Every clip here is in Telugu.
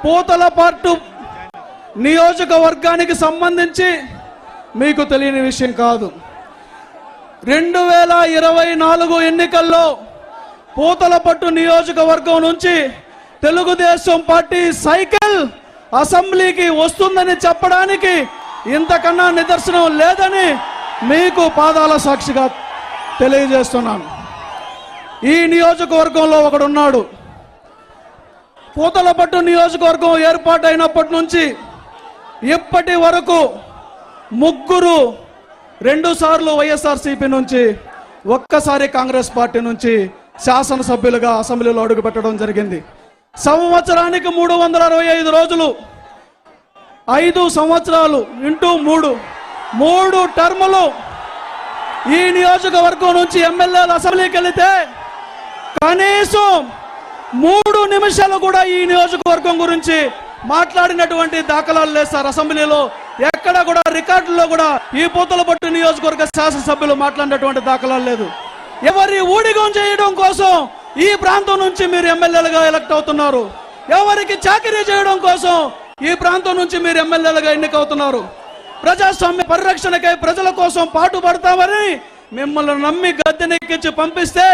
పూతలపట్టు నియోజకవర్గానికి సంబంధించి మీకు తెలియని విషయం కాదు. 2024 ఎన్నికల్లో పూతలపట్టు నియోజకవర్గం నుంచి తెలుగుదేశం పార్టీ సైకిల్ అసెంబ్లీకి వస్తుందని చెప్పడానికి ఇంతకన్నా నిదర్శనం లేదని మీకు పాదాల సాక్షిగా తెలియజేస్తున్నాను. ఈ నియోజకవర్గంలో ఒకడున్నాడు. పూతలపట్టు నియోజకవర్గం ఏర్పాటైనప్పటి నుంచి ఇప్పటి వరకు ముగ్గురు 2 సార్లు వైఎస్ఆర్సీపీ నుంచి, ఒక్కసారి కాంగ్రెస్ పార్టీ నుంచి శాసనసభ్యులుగా అసెంబ్లీలో అడుగుపెట్టడం జరిగింది. సంవత్సరానికి 365 రోజులు, 5 సంవత్సరాలు ఇంటూ 3 టర్ములు ఈ నియోజకవర్గం నుంచి ఎమ్మెల్యేలు అసెంబ్లీకి వెళితే కనీసం 3 నిమిషాలు కూడా ఈ నియోజకవర్గం గురించి మాట్లాడినటువంటి దాఖలాలు లేదు సార్. అసెంబ్లీలో ఎక్కడ కూడా, రికార్డుల్లో కూడా ఈ పూతలపట్టు నియోజకవర్గ శాసనసభ్యులు మాట్లాడినటువంటి దాఖలాలు లేదు. ఎవరి ఊడిగం చేయడం కోసం ఈ ప్రాంతం నుంచి మీరు ఎమ్మెల్యేలుగా ఎలక్ట్ అవుతున్నారు. ఎవరికి చాకరీ చేయడం కోసం ఈ ప్రాంతం నుంచి మీరు ఎమ్మెల్యేలుగా ఎన్నికవుతున్నారు. ప్రజాస్వామ్య పరిరక్షణకై ప్రజల కోసం పాటుపడతామని మిమ్మల్ని నమ్మి గద్దెనెక్కించి పంపిస్తే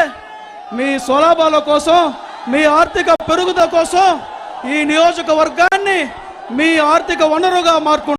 మీ స్వలాభాల కోసం, మీ ఆర్థిక పెరుగుదల కోసం ఈ నియోజకవర్గాన్ని మీ ఆర్థిక వనరుగా మార్చుకుంటారు.